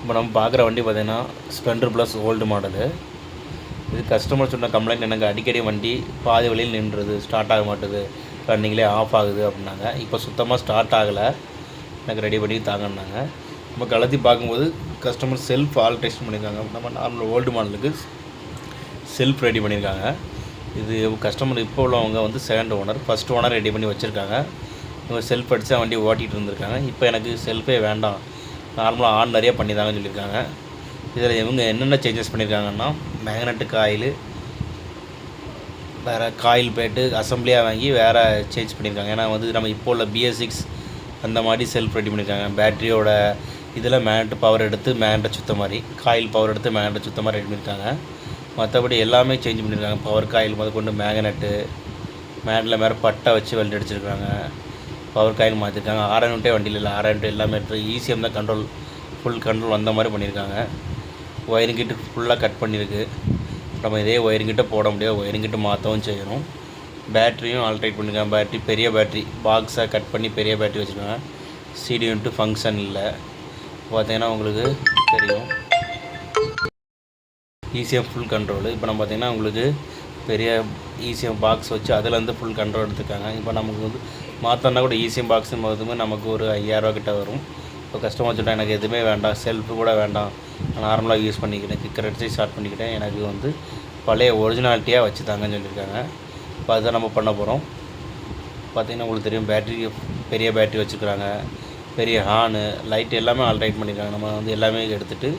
இப்போ நம்ம பார்க்குற வண்டி பார்த்திங்கன்னா ஸ்ப்ளெண்டர் ப்ளஸ் ஓல்டு மாடலு. இது கஸ்டமர் சொன்ன கம்ப்ளைண்ட் எனக்கு அடிக்கடி வண்டி பாதி வழியில் நின்றுது, ஸ்டார்ட் ஆக மாட்டுது, ரன்னிங்லேயே ஆஃப் ஆகுது அப்படின்னாங்க. இப்போ சுத்தமாக ஸ்டார்ட் ஆகலை, எனக்கு ரெடி பண்ணி தாங்கன்னாங்க. நம்ம கலத்தி பார்க்கும்போது கஸ்டமர் செல்ஃப் ஆல்ட்ரேஷன் பண்ணியிருக்காங்க. நம்ம நார்மல் ஓல்டு மாடலுக்கு செல்ஃப் ரெடி பண்ணியிருக்காங்க. இது கஸ்டமர் இப்போ உள்ளவங்க வந்து second owner, first owner ready பண்ணி வச்சுருக்காங்க. இவங்க செல்ஃப் அடித்தா வண்டி ஓட்டிகிட்டு இருந்திருக்காங்க. இப்போ எனக்கு செல்ஃபே வேண்டாம், நார்மலாக ஆன் நிறையா பண்ணி தாங்கன்னு சொல்லியிருக்காங்க. இதில் இவங்க என்னென்ன சேஞ்சஸ் பண்ணியிருக்காங்கன்னா, மேக்னெட்டு காயில் வேறு, காயில் போய்ட்டு அசம்பிளியாக வாங்கி வேறு சேஞ்ச் பண்ணியிருக்காங்க. ஏன்னா வந்து நம்ம இப்போ உள்ள BS6 அந்த மாதிரி செல்ஃப் ரெடி பண்ணியிருக்காங்க. பேட்டரியோட இதில் மேக்னெட்டு பவர் எடுத்து மேக்னெட்டை சுத்த மாதிரி, காயில் பவர் எடுத்து மேக்னெட்டை சுத்த மாதிரி ரெடி பண்ணியிருக்காங்க. மற்றபடி எல்லாமே சேஞ்ச் பண்ணியிருக்காங்க. பவர் காயில் முதல் கொண்டு மேக்னெட்டில் மேலே பட்டை வச்சு வெல்ட் அடிச்சிருக்காங்க. பவர் காயில் மாற்றிருக்காங்க. ஆர்என்ட்டே வண்டியில் இல்லை, ஆர்என்ட்டு எல்லாமே இருக்குது. ECM தான் கண்ட்ரோல், ஃபுல் கண்ட்ரோல் வந்த மாதிரி பண்ணியிருக்காங்க. ஒயரிங் கிட்ட ஃபுல்லாக கட் பண்ணியிருக்கு. நம்ம இதே ஒயரிங் கிட்ட போட முடியாது, ஒயரிங் கிட்ட மாற்றவும் செய்யணும். பேட்டரியும் ஆல்ட்ரேட் பண்ணியிருக்காங்க. பேட்டரி பெரிய பேட்டரி பாக்ஸை கட் பண்ணி பெரிய பேட்டரி வச்சுருக்காங்க. CD யூனிட்டு ஃபங்க்ஷன் இல்லை. பார்த்திங்கன்னா உங்களுக்கு தெரியும், ECM ஃபுல் கண்ட்ரோலு. இப்போ நம்ம பார்த்திங்கன்னா உங்களுக்கு பெரிய ECM பாக்ஸ் வச்சு அதிலேருந்து ஃபுல் கண்ட்ரோல் எடுத்துருக்காங்க. இப்போ நமக்கு வந்து மாற்றோன்னா கூட ECM பாக்ஸுன்னு போதுமே நமக்கு ஒரு 5000 கிட்ட வரும். இப்போ கஸ்டமர் சொல்லிட்டா எனக்கு எதுவுமே வேண்டாம், செல்ஃபு கூட வேண்டாம், நார்மலாக யூஸ் பண்ணிக்கிட்டேன், கிக்கர் அடிச்சு ஸ்டார்ட் பண்ணிக்கிட்டேன், எனக்கு வந்து பழைய ஒரிஜினாலிட்டியாக வச்சு தாங்கன்னு சொல்லியிருக்காங்க. இப்போ அதுதான் நம்ம பண்ண போகிறோம். பார்த்திங்கன்னா உங்களுக்கு தெரியும், பேட்டரி பெரிய பேட்டரி வச்சுருக்குறாங்க, பெரிய ஹார்னு லைட் எல்லாமே ஆல்ட்ரேட் பண்ணியிருக்காங்க. நம்ம வந்து எல்லாமே எடுத்துகிட்டு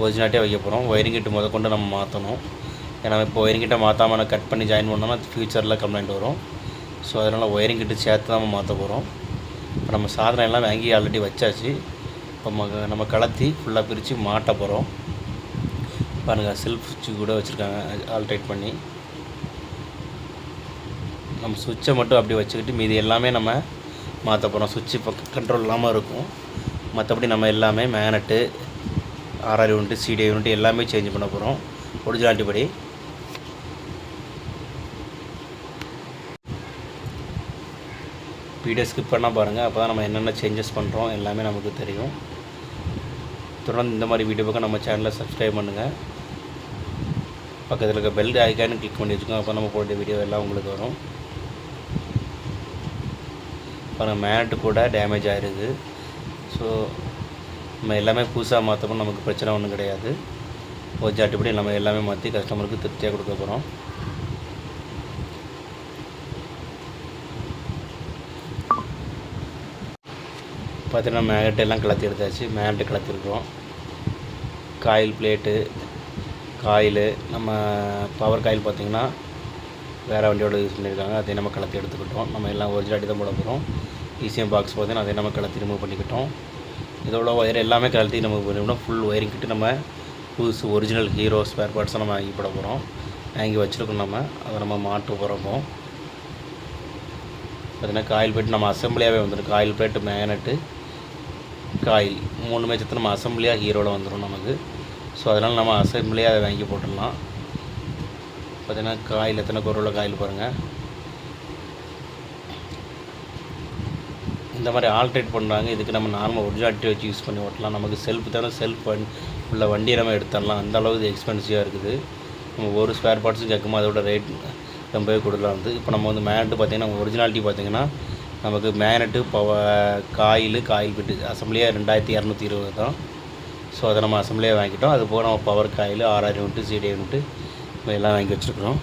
ஒரிஜினாலிட்டியாக வைக்க போகிறோம். ஒயரிங் கிட்ட முதல் கொண்டு நம்ம மாற்றணும். ஏன்னா இப்போ ஒயரிங் கிட்ட மாற்றாமல் நான் கட் பண்ணி ஜாயின் பண்ணோம்னா ஃப்யூச்சரில் கம்ப்ளைண்ட் வரும். ஸோ அதனால் ஒயரிங் கிட்ட சேர்த்து தான் நம்ம மாற்ற போகிறோம். இப்போ நம்ம சாதனம் எல்லாம் வாங்கி ஆல்ரெடி வச்சாச்சு. இப்போ நம்ம கலத்தி ஃபுல்லாக பிரித்து மாட்ட போகிறோம். பாருங்கள், செல்ஃப் சுவிட்சு கூட வச்சுருக்காங்க ஆல்ட்ரேட் பண்ணி. நம்ம சுவிட்சை மட்டும் அப்படி வச்சுக்கிட்டு மீதி எல்லாமே நம்ம மாற்ற போகிறோம். சுவிட்சு இப்போ கண்ட்ரோல் இல்லாமல் இருக்கும். மற்றபடி நம்ம எல்லாமே magnet, RR unit, CD unit எல்லாமே சேஞ்ச் பண்ண போகிறோம் ஒரிஜினாலிட்டி படி. வீடியோ ஸ்கிப் பண்ணால் பாருங்கள், அப்போ தான் நம்ம என்னென்ன சேஞ்சஸ் பண்ணுறோம் எல்லாமே நமக்கு தெரியும். தொடர்ந்து இந்த மாதிரி வீடியோ பார்க்க நம்ம சேனலை சப்ஸ்கிரைப் பண்ணுங்கள். பக்கத்தில் இருக்க பெல் ஐக்கானு கிளிக் பண்ணி வச்சுக்கோங்க, அப்போ நம்ம போட்ட வீடியோ எல்லாம் உங்களுக்கு வரும். பாருங்கள், மேட்டு கூட டேமேஜ் ஆகிருது. ஸோ நம்ம எல்லாமே புதுசாக மாற்றப்போ நமக்கு பிரச்சனை ஒன்றும் கிடையாது. ஒரிஜினாலிட்டிப்படி நம்ம எல்லாமே மாற்றி கஸ்டமருக்கு திருப்தியாக கொடுக்க போகிறோம். பார்த்தீங்கன்னா மேக்னெட் எல்லாம் கலத்தி எடுத்தாச்சு. மேக்னெட்டு கலத்திருக்கிறோம். காயில் பிளேட்டு, காயில், நம்ம பவர் காயில் பார்த்திங்கன்னா வேறு வண்டியோட யூஸ் பண்ணியிருக்காங்க, அதை நம்ம கலத்தி எடுத்துக்கிட்டோம். நம்ம எல்லாம் ஒரிஜினாலிட்டி தான் போட போகிறோம். ECM பாக்ஸ் பார்த்திங்கன்னா அதை நம்ம கலத்தி ரிமூவ் பண்ணிக்கிட்டோம். இதோட ஒயர் எல்லாமே கலத்தி நம்ம பண்ணிவிட்டோம். ஃபுல் ஒயரிங் கிட்ட நம்ம புதுசு ஒரிஜினல் ஹீரோ ஸ்பேர் பார்ட்ஸை நம்ம வாங்கி போட போகிறோம். வாங்கி வச்சுருக்கோம். நம்ம அதை நம்ம மாற்ற போகிறப்போ பார்த்திங்கன்னா காயில் பிளேட் நம்ம அசம்பிளியாகவே வந்துடும். காயில் பிளேட்டு, மேக்னெட்டு, காயில் மூணுமே சேர்த்து நம்ம அசம்பிளியாக ஹீரோவில் வந்துடும் நமக்கு. ஸோ அதனால் நம்ம அசம்பிளியாக அதை வாங்கி போட்டுடலாம். பார்த்திங்கன்னா காயில் எத்தனை குறைவுள்ள காயில் பாருங்கள். இந்த மாதிரி ஆல்ட்ரேட் பண்ணுறாங்க. இதுக்கு நம்ம நார்மல் ஒரிஜினாலிட்டி வச்சு யூஸ் பண்ணி ஓட்டலாம். நமக்கு செல்ஃப் தானே, செல்ஃப் உள்ள வண்டியை நம்ம எடுத்துடலாம். அந்த அளவுக்கு இது எக்ஸ்பென்சிவாக இருக்குது. நம்ம ஒரு ஸ்பேர் பார்ட்ஸும் கேட்கும்போது அதோட ரேட் ரொம்பவே கொடுக்கலாம் வந்து. இப்போ நம்ம வந்து மேக்னெட்டு பார்த்திங்கன்னா ஒரிஜினாலிட்டி பார்த்திங்கன்னா நமக்கு மேக்னெட்டு, காயில் பிட்டு அசம்பிளியாக 2220 தான். ஸோ அதை நம்ம அசம்பிளியாக வாங்கிட்டோம். அது போக நம்ம power coil, RR unit, CD unit எல்லாம் வாங்கி வச்சுருக்குறோம்.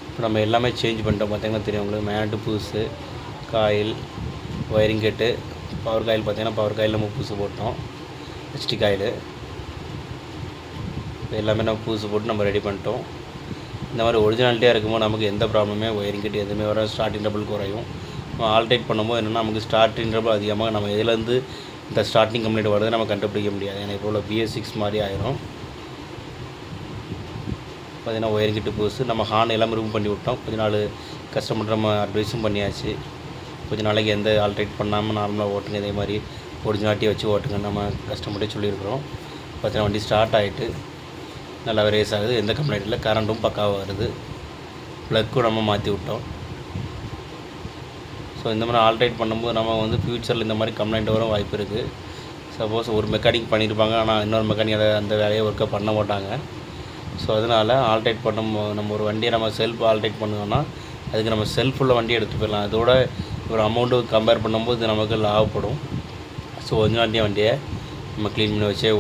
இப்போ நம்ம எல்லாமே சேஞ்ச் பண்ணிட்டோம். பார்த்திங்கன்னா தெரியும் உங்களுக்கு, மேக்னெட்டு புதுசு, காயில், ஒயரிங் கேட்டு, பவர் காயில் பார்த்திங்கன்னா பவர் காயில் நம்ம புதுசு போட்டோம். HT காயில் எல்லாமே நம்ம புதுசு போட்டு நம்ம ரெடி பண்ணிட்டோம். இந்த மாதிரி ஒரிஜினாலிட்டியாக இருக்கும்போது நமக்கு எந்த ப்ராப்ளமே ஒயரிங் கிட்ட எதுவுமே வர, ஸ்டார்டிங் ட்ரபிள் குறையும். நம்ம ஆல்ட்ரேட் பண்ணும்போது என்னென்னா நமக்கு ஸ்டார்டிங் ட்ரபிள் அதிகமாக, நம்ம எதுலேருந்து இந்த ஸ்டார்டிங் கம்ப்ளைண்ட் வருது நம்ம கண்டுபிடிக்க முடியாது. ஏன்னா இப்போ உள்ள BS6 மாதிரி ஆயிரும். பார்த்திங்கன்னா ஒயரிங் கிட்ட புதுசு, நம்ம ஹார்ன் எல்லாம் ரிமூவ் பண்ணி விட்டோம். கொஞ்ச நாள் கஸ்டமர் நம்ம அட்வைஸும் பண்ணியாச்சு. கொஞ்சம் நாளைக்கு எந்த ஆல்ட்ரேட் பண்ணாமல் நார்மலாக ஓட்டுங்க, இதே மாதிரி ஒரிஜினாலிட்டி வச்சு ஓட்டுங்கன்னு நம்ம கஸ்டமர்கிட்டே சொல்லியிருக்கிறோம். பார்த்தீங்கன்னா வண்டி ஸ்டார்ட் ஆகிட்டு நல்லா ரேஸ் ஆகுது, எந்த கம்ப்ளைண்ட் இல்லை. கரண்ட்டும் பக்காவாக வருது. ப்ளக்கும் நம்ம மாற்றி விட்டோம். ஸோ இந்த மாதிரி ஆல்ட்ரேட் பண்ணும்போது நம்ம வந்து ஃப்யூச்சரில் இந்த மாதிரி கம்ப்ளைண்ட் வரும் வாய்ப்பு இருக்குது. சப்போஸ் ஒரு மெக்கானிக் பண்ணியிருப்பாங்க, ஆனால் இன்னொரு மெக்கானிக் அந்த வேலையை ஒர்க்கை பண்ண மாட்டாங்க. ஸோ அதனால் ஆல்ட்ரேட் பண்ணும்போது நம்ம ஒரு வண்டியை நம்ம செல்ஃப் ஆல்ட்ரேட் பண்ணோன்னா அதுக்கு நம்ம செல்ஃபுள்ள வண்டியை எடுத்துகிட்டு போயிடலாம். அதோட ஒரு அமௌண்ட்டு கம்பேர் பண்ணும்போது நமக்கு லாபப்படும். ஸோ ஒரிஜினாலிட்டி வண்டியை நம்ம க்ளீன் பண்ணி வச்சே